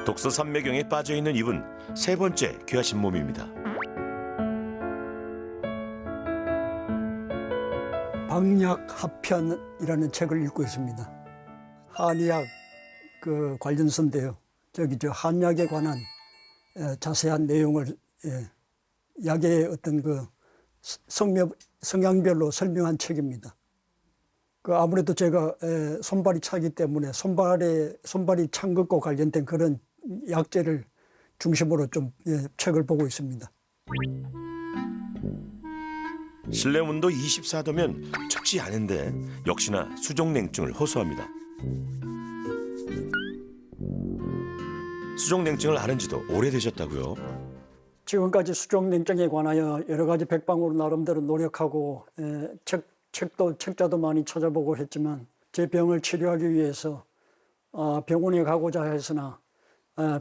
독서 산매경에 빠져있는 이분, 세 번째 귀하신 몸입니다. 방약하편이라는 책을 읽고 있습니다. 한의학 관련서인데요. 한약에 관한 자세한 내용을 약의 어떤 성향별로 설명한 책입니다. 아무래도 제가 손발이 차기 때문에 손발이 찬 것과 관련된 그런 약재를 중심으로 좀 책을 보고 있습니다. 실내 온도 24도면 춥지 않은데 역시나 수족냉증을 호소합니다. 수족냉증을 앓은 지도 오래되셨다고요? 지금까지 수족냉증에 관하여 여러 가지 백방으로 나름대로 노력하고 책자도 많이 찾아보고 했지만 제 병을 치료하기 위해서 병원에 가고자 했으나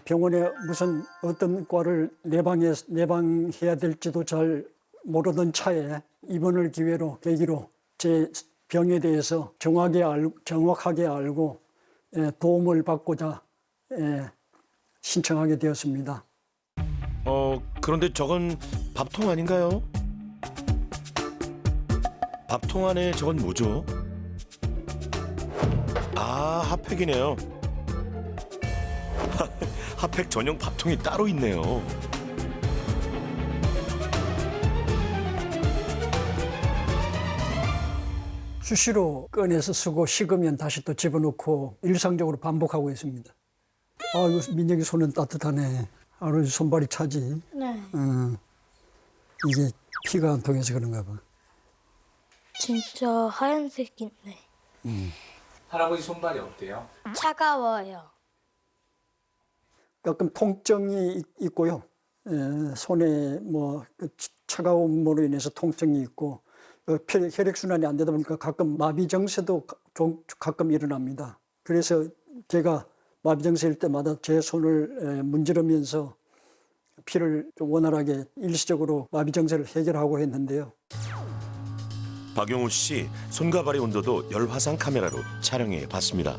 병원에 무슨 어떤 과를 내방해야 될지도 잘 모르던 차에 이번을 계기로 제 병에 대해서 정확하게 알고 도움을 받고자 신청하게 되었습니다. 그런데 저건 밥통 아닌가요? 밥통 안에 저건 뭐죠? 핫팩이네요. 핫팩 전용 밥통이 따로 있네요. 수시로 꺼내서 쓰고 식으면 다시 또 집어넣고 일상적으로 반복하고 있습니다. 이거 민혁이 손은 따뜻하네. 하루 손발이 차지. 네. 이게 피가 안 통해서 그런가 봐. 진짜 하얀색인데. 할아버지 손발이 어때요? 차가워요. 가끔 통증이 있고요. 손에 차가움으로 인해서 통증이 있고 혈액순환이 안 되다 보니까 가끔 마비정세도 가끔 일어납니다. 그래서 제가 마비정세일 때마다 제 손을 문지르면서 피를 좀 원활하게 일시적으로 마비정세를 해결하고 했는데요. 박용우 씨 손과 발의 온도도 열화상 카메라로 촬영해 봤습니다.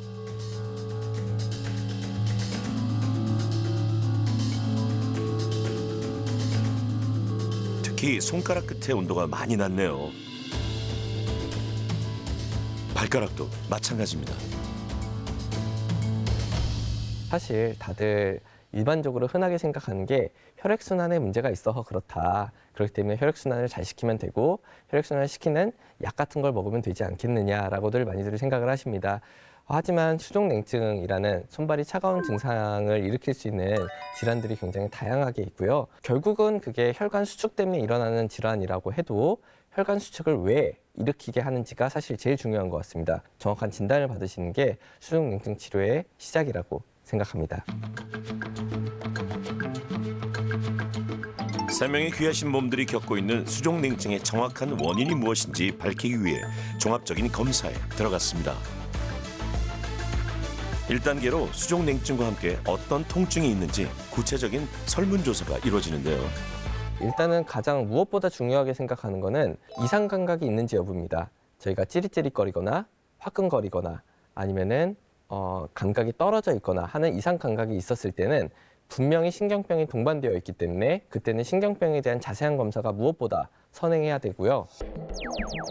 특히 손가락 끝의 온도가 많이 낮네요. 발가락도 마찬가지입니다. 사실 다들 일반적으로 흔하게 생각하는 게 혈액순환에 문제가 있어서 그렇다. 그렇기 때문에 혈액순환을 잘 시키면 되고 혈액순환을 시키는 약 같은 걸 먹으면 되지 않겠느냐라고들 많이들 생각을 하십니다. 하지만 수족냉증이라는 손발이 차가운 증상을 일으킬 수 있는 질환들이 굉장히 다양하게 있고요. 결국은 그게 혈관 수축 때문에 일어나는 질환이라고 해도 혈관 수축을 왜 일으키게 하는지가 사실 제일 중요한 것 같습니다. 정확한 진단을 받으시는 게 수족냉증 치료의 시작이라고 생각합니다. 세 명의 귀하신 몸들이 겪고 있는 수족냉증의 정확한 원인이 무엇인지 밝히기 위해 종합적인 검사에 들어갔습니다. 1단계로 수족냉증과 함께 어떤 통증이 있는지 구체적인 설문조사가 이루어지는데요. 일단은 가장 무엇보다 중요하게 생각하는 거는 이상 감각이 있는지 여부입니다. 저희가 찌릿찌릿거리거나 화끈거리거나 아니면은 감각이 떨어져 있거나 하는 이상 감각이 있었을 때는 분명히 신경병이 동반되어 있기 때문에 그때는 신경병에 대한 자세한 검사가 무엇보다 선행해야 되고요.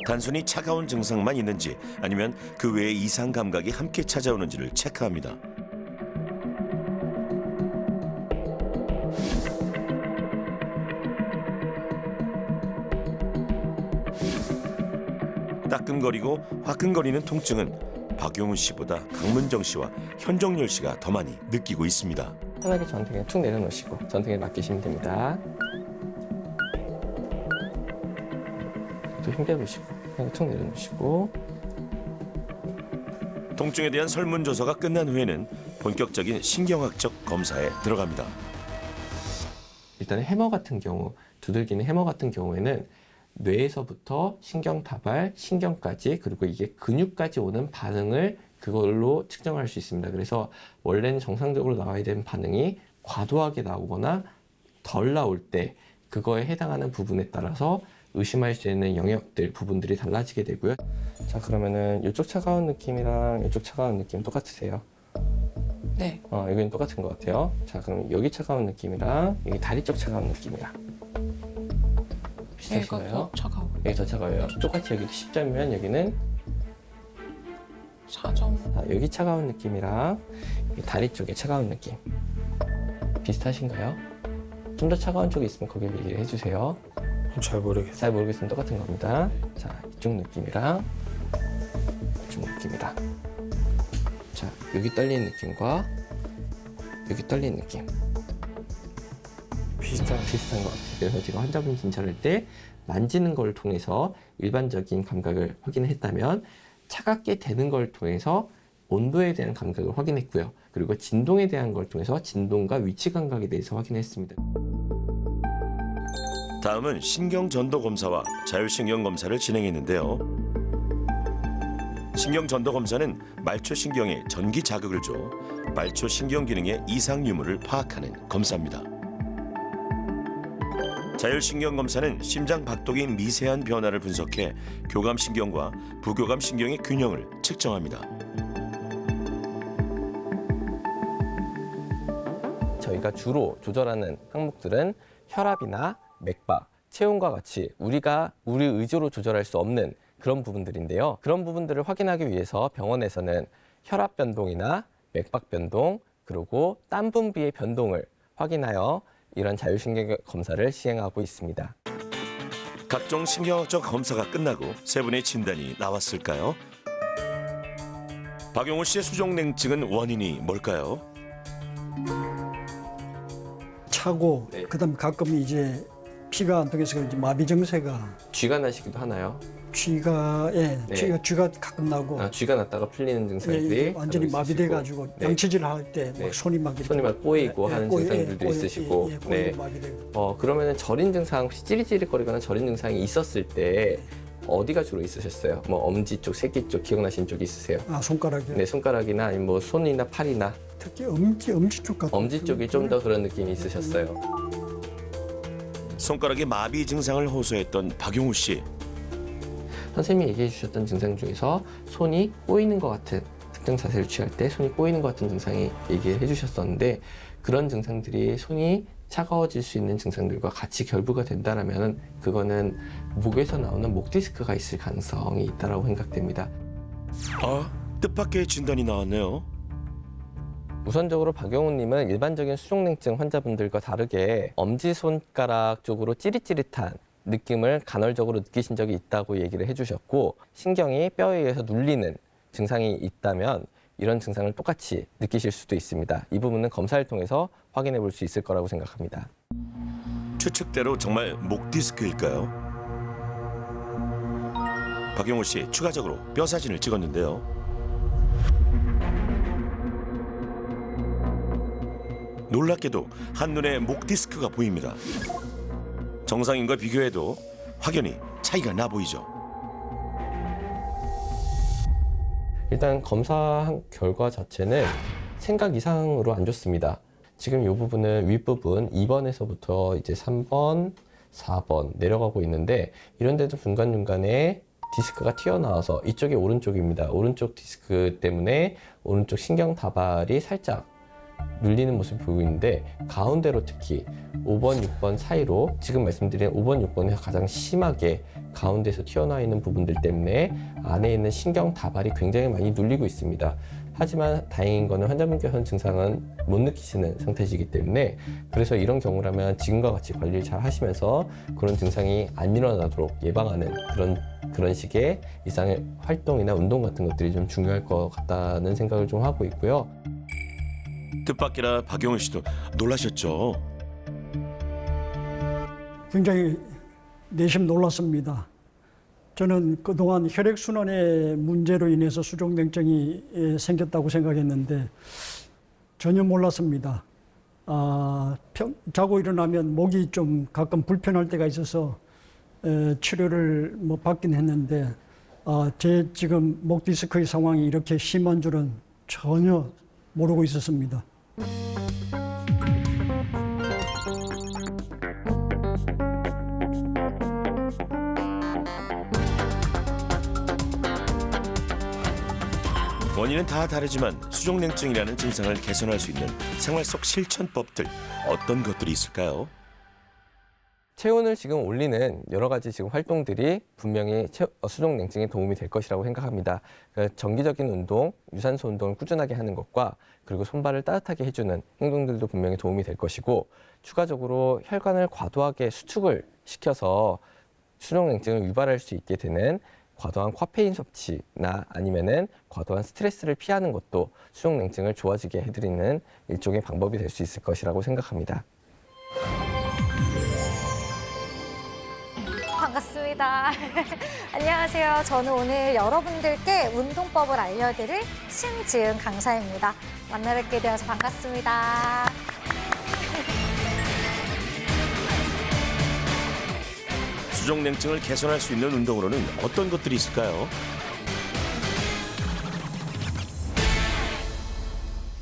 단순히 차가운 증상만 있는지 아니면 그 외에 이상 감각이 함께 찾아오는지를 체크합니다. 따끔거리고 화끈거리는 통증은 박용훈 씨보다 강문정 씨와 현정열 씨가 더 많이 느끼고 있습니다. 편하게 전등에 툭 내려놓으시고 전등에 맡기시면 됩니다. 또 힘빼보시고 그냥 툭 내려놓으시고. 통증에 대한 설문조사가 끝난 후에는 본격적인 신경학적 검사에 들어갑니다. 일단 해머 같은 경우, 두들기는 해머 같은 경우에는 뇌에서부터 신경다발, 신경까지 그리고 이게 근육까지 오는 반응을 그걸로 측정할 수 있습니다. 그래서 원래는 정상적으로 나와야 되는 반응이 과도하게 나오거나 덜 나올 때 그거에 해당하는 부분에 따라서 의심할 수 있는 영역들, 부분들이 달라지게 되고요. 자, 그러면은 이쪽 차가운 느낌이랑 이쪽 차가운 느낌 똑같으세요? 네. 여기는 똑같은 것 같아요. 자, 그럼 여기 차가운 느낌이랑 여기 다리 쪽 차가운 느낌이랑 얘가 비슷하신가요? 더 차가워. 여기 더 차가워요. 똑같이 여기도 10점이면 여기는 4점. 자, 여기 차가운 느낌이랑 이 다리 쪽에 차가운 느낌 비슷하신가요? 좀 더 차가운 쪽이 있으면 거기 얘기를 해주세요. 잘 모르겠어요. 잘 모르겠으면 똑같은 겁니다. 자, 이쪽 느낌이랑 이쪽 느낌이랑 자, 여기 떨리는 느낌과 여기 떨리는 느낌 비슷한 것 같아요. 그래서 제가 환자분 진찰할 때 만지는 걸 통해서 일반적인 감각을 확인했다면 차갑게 되는 걸 통해서 온도에 대한 감각을 확인했고요. 그리고 진동에 대한 걸 통해서 진동과 위치 감각에 대해서 확인했습니다. 다음은 신경전도 검사와 자율신경 검사를 진행했는데요. 신경전도 검사는 말초신경에 전기 자극을 줘 말초신경 기능의 이상 유무를 파악하는 검사입니다. 자율신경 검사는 심장 박동의 미세한 변화를 분석해 교감신경과 부교감신경의 균형을 측정합니다. 저희가 주로 조절하는 항목들은 혈압이나 맥박, 체온과 같이 우리가 우리 의지로 조절할 수 없는 그런 부분들인데요. 그런 부분들을 확인하기 위해서 병원에서는 혈압 변동이나 맥박 변동, 그리고 땀 분비의 변동을 확인하여 이런 자율신경 검사를 시행하고 있습니다. 각종 신경학적 검사가 끝나고 세 분의 진단이 나왔을까요? 박용우 씨의 수족냉증은 원인이 뭘까요? 차고 네. 그다음에 가끔 이제 피가 안 통해서 이제 마비 증세가 쥐가 나시기도 하나요? 쥐가 쥐가 가끔 나고 쥐가 났다가 풀리는 증상들이 완전히 간혹 마비돼 있으시고, 가지고 네. 양치질 할 때 네. 손이 막 손이 막 꼬이고 하는 증상들도 있으시고, 꼬이고 네. 마비되고. 그러면은 저린 증상, 혹시 찌릿찌릿거리거나 저린 증상이 있었을 때 어디가 주로 있으셨어요? 뭐 엄지 쪽, 새끼 쪽 기억나시는 쪽이 있으세요? 손가락이 네, 손가락이나 아니면 뭐 손이나 팔이나 특히 엄지 쪽 같은 엄지 쪽이 좀 더 그런 느낌이 있으셨어요. 손가락에 마비 증상을 호소했던 박용우 씨. 선생님이 얘기해 주셨던 증상 중에서 손이 꼬이는 것 같은 특정 자세를 취할 때 손이 꼬이는 것 같은 증상이 얘기해 주셨었는데 그런 증상들이 손이 차가워질 수 있는 증상들과 같이 결부가 된다라면 그거는 목에서 나오는 목 디스크가 있을 가능성이 있다라고 생각됩니다. 뜻밖의 진단이 나왔네요. 우선적으로 박용우님은 일반적인 수족냉증 환자분들과 다르게 엄지손가락 쪽으로 찌릿찌릿한 느낌을 간헐적으로 느끼신 적이 있다고 얘기를 해주셨고 신경이 뼈에 의해서 눌리는 증상이 있다면 이런 증상을 똑같이 느끼실 수도 있습니다. 이 부분은 검사를 통해서 확인해 볼 수 있을 거라고 생각합니다. 추측대로 정말 목 디스크일까요? 박용우 씨 추가적으로 뼈 사진을 찍었는데요. 놀랍게도 한눈에 목 디스크가 보입니다. 정상인과 비교해도 확연히 차이가 나 보이죠. 일단 검사 결과 자체는 생각 이상으로 안 좋습니다. 지금 이 부분은 윗부분 2번에서부터 이제 3번, 4번 내려가고 있는데 이런 데도 중간중간에 디스크가 튀어나와서 이쪽이 오른쪽입니다. 오른쪽 디스크 때문에 오른쪽 신경 다발이 살짝 눌리는 모습을 보이고 있는데 가운데로 특히 5번, 6번 사이로 지금 말씀드린 5번, 6번에서 가장 심하게 가운데서 튀어나와 있는 부분들 때문에 안에 있는 신경 다발이 굉장히 많이 눌리고 있습니다. 하지만 다행인 거는 환자분께서는 증상은 못 느끼시는 상태이기 때문에 그래서 이런 경우라면 지금과 같이 관리를 잘 하시면서 그런 증상이 안 일어나도록 예방하는 그런 식의 일상의 활동이나 운동 같은 것들이 좀 중요할 것 같다는 생각을 좀 하고 있고요. 뜻밖이라 박용우 씨도 놀라셨죠. 굉장히 내심 놀랐습니다. 저는 그동안 혈액순환의 문제로 인해서 수족냉증이 생겼다고 생각했는데 전혀 몰랐습니다. 자고 일어나면 목이 좀 가끔 불편할 때가 있어서 치료를 받긴 했는데 제 지금 목 디스크의 상황이 이렇게 심한 줄은 전혀 모르고 있었습니다. 원인은 다 다르지만 수족냉증이라는 증상을 개선할 수 있는 생활 속 실천법들 어떤 것들이 있을까요? 체온을 지금 올리는 여러 가지 지금 활동들이 분명히 수족냉증에 도움이 될 것이라고 생각합니다. 정기적인 운동, 유산소 운동을 꾸준하게 하는 것과 그리고 손발을 따뜻하게 해주는 행동들도 분명히 도움이 될 것이고 추가적으로 혈관을 과도하게 수축을 시켜서 수족냉증을 유발할 수 있게 되는 과도한 카페인 섭취나 아니면은 과도한 스트레스를 피하는 것도 수족냉증을 좋아지게 해드리는 일종의 방법이 될 수 있을 것이라고 생각합니다. 반갑습니다. 안녕하세요. 저는 오늘 여러분들께 운동법을 알려드릴 신지은 강사입니다. 만나 뵙게 되어서 반갑습니다. 수족냉증을 개선할 수 있는 운동으로는 어떤 것들이 있을까요?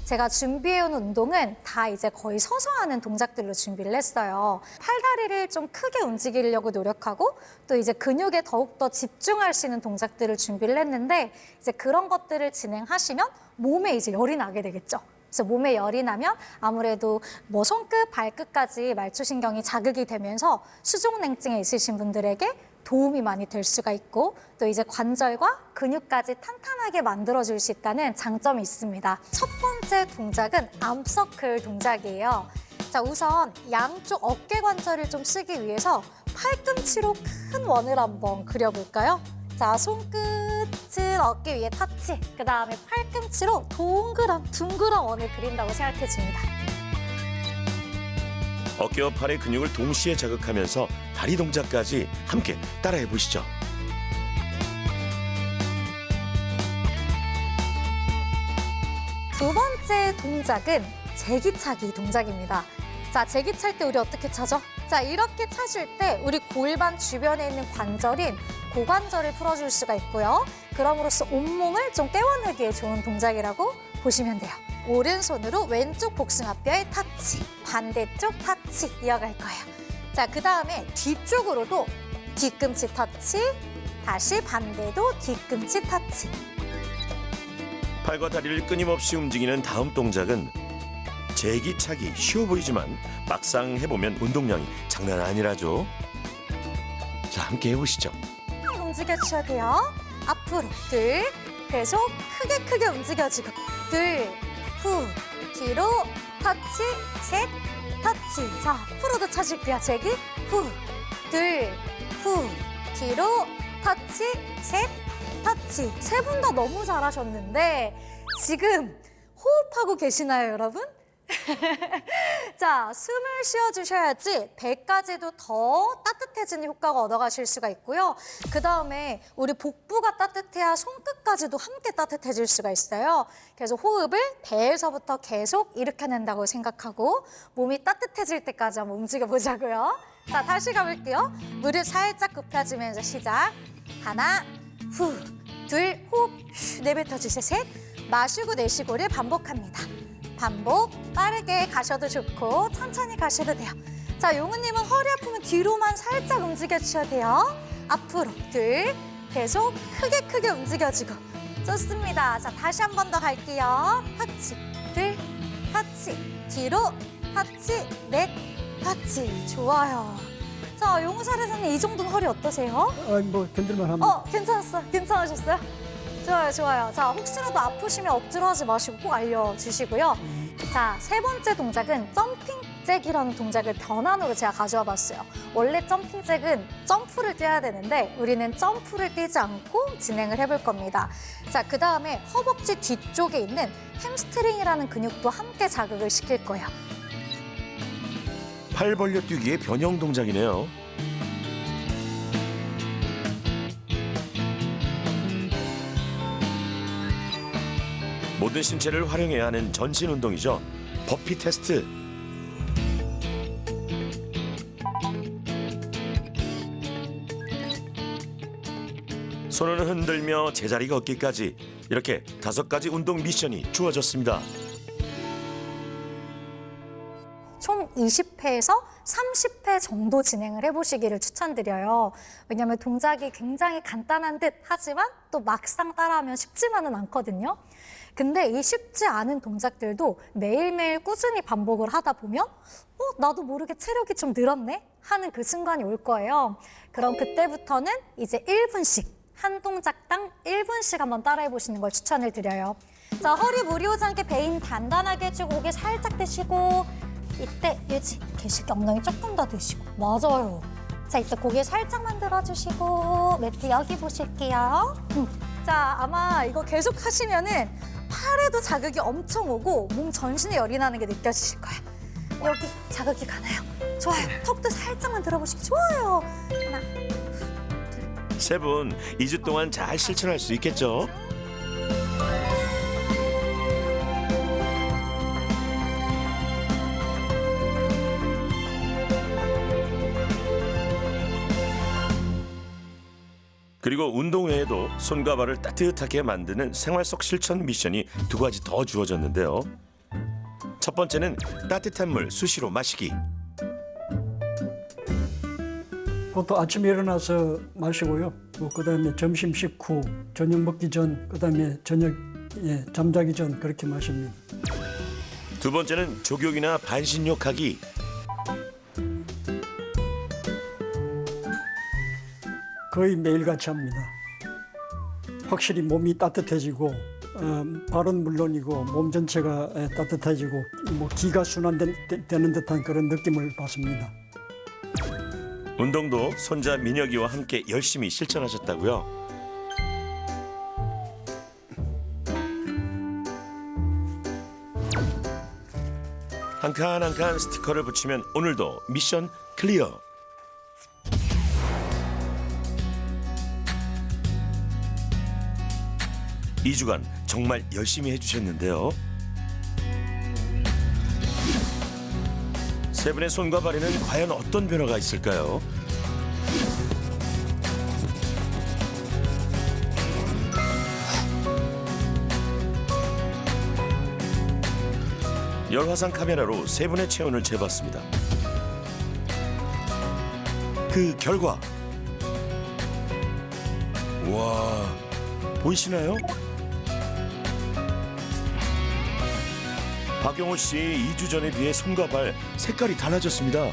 제가 준비해온 운동은 다 이제 거의 서서 하는 동작들로 준비를 했어요. 팔다리를 좀 크게 움직이려고 노력하고 또 이제 근육에 더욱더 집중할 수 있는 동작들을 준비를 했는데 이제 그런 것들을 진행하시면 몸에 이제 열이 나게 되겠죠. 그래서 몸에 열이 나면 아무래도 뭐 손끝, 발끝까지 말초신경이 자극이 되면서 수족냉증에 있으신 분들에게 도움이 많이 될 수가 있고 또 이제 관절과 근육까지 탄탄하게 만들어줄 수 있다는 장점이 있습니다. 첫 번째 동작은 암서클 동작이에요. 자, 우선 양쪽 어깨 관절을 좀 쓰기 위해서 팔꿈치로 큰 원을 한번 그려볼까요? 자, 손끝은 어깨 위에 터치, 그 다음에 팔꿈치로 둥그런 원을 그린다고 생각해 줍니다. 어깨와 팔의 근육을 동시에 자극하면서 다리 동작까지 함께 따라해 보시죠. 두 번째 동작은 제기차기 동작입니다. 자, 제기찰 때 우리 어떻게 차죠? 자, 이렇게 차실 때 우리 골반 주변에 있는 관절인 고관절을 풀어줄 수가 있고요. 그럼으로써 온몸을 좀 깨워내기에 좋은 동작이라고 보시면 돼요. 오른손으로 왼쪽 복숭아뼈에 터치, 반대쪽 터치 이어갈 거예요. 자, 그 다음에 뒤쪽으로도 뒤꿈치 터치, 다시 반대도 뒤꿈치 터치. 팔과 다리를 끊임없이 움직이는 다음 동작은 제기차기. 쉬워 보이지만 막상 해보면 운동량이 장난 아니라죠. 자, 함께 해보시죠. 움직여주셔야 돼요. 앞으로 둘, 계속 크게 움직여주고 둘, 후, 뒤로 터치, 셋, 터치. 자, 앞으로도 차실게요. 제기, 후, 둘, 후, 뒤로 터치, 셋, 터치. 세 분 다 너무 잘하셨는데 지금 호흡하고 계시나요, 여러분? 자, 숨을 쉬어주셔야지 배까지도 더 따뜻해지는 효과가 얻어가실 수가 있고요. 그 다음에 우리 복부가 따뜻해야 손끝까지도 함께 따뜻해질 수가 있어요. 그래서 호흡을 배에서부터 계속 일으켜낸다고 생각하고 몸이 따뜻해질 때까지 한번 움직여보자고요. 자, 다시 가볼게요. 무릎 살짝 굽혀주면서 시작. 하나, 후, 둘, 호흡 내뱉어주세요. 셋, 마시고 내쉬고를 반복합니다. 반복, 빠르게 가셔도 좋고 천천히 가셔도 돼요. 자, 용우님은 허리 아프면 뒤로만 살짝 움직여주셔야 돼요. 앞으로, 둘, 계속 크게 움직여주고. 좋습니다. 자, 다시 한 번 더 갈게요. 터치, 둘, 터치, 뒤로, 터치, 넷, 터치. 좋아요. 자, 용우사례사님 이 정도는 허리 어떠세요? 뭐 견딜만 합니다. 괜찮으셨어요? 좋아요. 자, 혹시라도 아프시면 억지로 하지 마시고 꼭 알려주시고요. 자, 세 번째 동작은 점핑 잭이라는 동작을 변환으로 제가 가져와 봤어요. 원래 점핑 잭은 점프를 뛰어야 되는데 우리는 점프를 뛰지 않고 진행을 해볼 겁니다. 자, 그 다음에 허벅지 뒤쪽에 있는 햄스트링이라는 근육도 함께 자극을 시킬 거예요. 팔 벌려 뛰기의 변형 동작이네요. 모든 신체를 활용해야 하는 전신 운동이죠. 버피 테스트. 손을 흔들며 제자리 걷기까지 이렇게 5가지 운동 미션이 주어졌습니다. 총 20회에서 30회 정도 진행을 해보시기를 추천드려요. 왜냐하면 동작이 굉장히 간단한 듯 하지만 또 막상 따라하면 쉽지만은 않거든요. 근데 이 쉽지 않은 동작들도 매일매일 꾸준히 반복을 하다 보면 나도 모르게 체력이 좀 늘었네 하는 그 순간이 올 거예요. 그럼 그때부터는 이제 1분씩 한 동작당 1분씩 한번 따라해 보시는 걸 추천을 드려요. 자, 허리 무리 오지 않게 배인 단단하게 해주고 고개 살짝 드시고 이때 유지, 개식 엉덩이 조금 더 드시고 맞아요. 자, 이때 고개 살짝만 들어주시고 매트 여기 보실게요. 자, 아마 이거 계속 하시면은 팔에도 자극이 엄청 오고 몸 전신에 열이 나는 게 느껴지실 거예요. 여기 자극이 가나요? 좋아요. 턱도 살짝만 들어보시기 좋아요. 하나. 세 분 2주 동안 잘 실천할 수 있겠죠? 그리고 운동 외에도 손과 발을 따뜻하게 만드는 생활 속 실천 미션이 2가지 더 주어졌는데요. 첫 번째는 따뜻한 물 수시로 마시기. 보통 아침에 일어나서 마시고요. 그다음에 점심 식후, 저녁 먹기 전, 그다음에 저녁 잠자기 전 그렇게 마십니다. 두 번째는 족욕이나 반신욕하기. 거의 매일같이 합니다. 확실히 몸이 따뜻해지고 발은 물론이고 몸 전체가 따뜻해지고 기가 순환되는 듯한 그런 느낌을 받습니다. 운동도 손자 민혁이와 함께 열심히 실천하셨다고요? 한 칸 한 칸 스티커를 붙이면 오늘도 미션 클리어. 이 주간 정말 열심히 해주셨는데요. 세 분의 손과 발에는 과연 어떤 변화가 있을까요? 열화상 카메라로 세 분의 체온을 재봤습니다. 그 결과 와, 보이시나요? 박용호 씨 2주 전에 비해 손과 발 색깔이 달라졌습니다.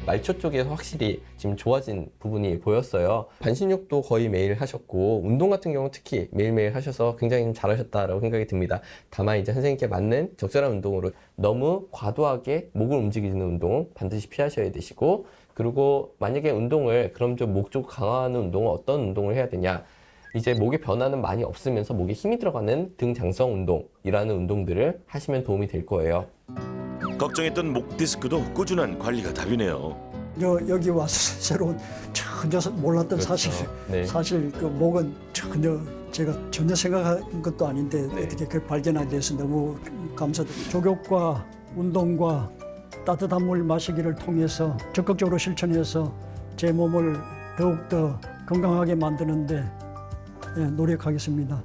말초 쪽에서 확실히 지금 좋아진 부분이 보였어요. 반신욕도 거의 매일 하셨고 운동 같은 경우 특히 매일매일 하셔서 굉장히 좀 잘하셨다라고 생각이 듭니다. 다만 이제 선생님께 맞는 적절한 운동으로 너무 과도하게 목을 움직이는 운동 반드시 피하셔야 되시고, 그리고 만약에 운동을 그럼 좀 목 쪽 강화하는 운동은 어떤 운동을 해야 되냐, 이제 목의 변화는 많이 없으면서 목에 힘이 들어가는 등 장성 운동이라는 운동들을 하시면 도움이 될 거예요. 걱정했던 목 디스크도 꾸준한 관리가 답이네요. 여기 와서 새로운 전혀 몰랐던 그렇죠. 네. 사실 그 목은 제가 전혀 생각한 것도 아닌데 어떻게 그 발견하게 돼서 너무 감사드립니다. 족욕과 운동과 따뜻한 물 마시기를 통해서 적극적으로 실천해서 제 몸을 더욱더 건강하게 만드는데 노력하겠습니다.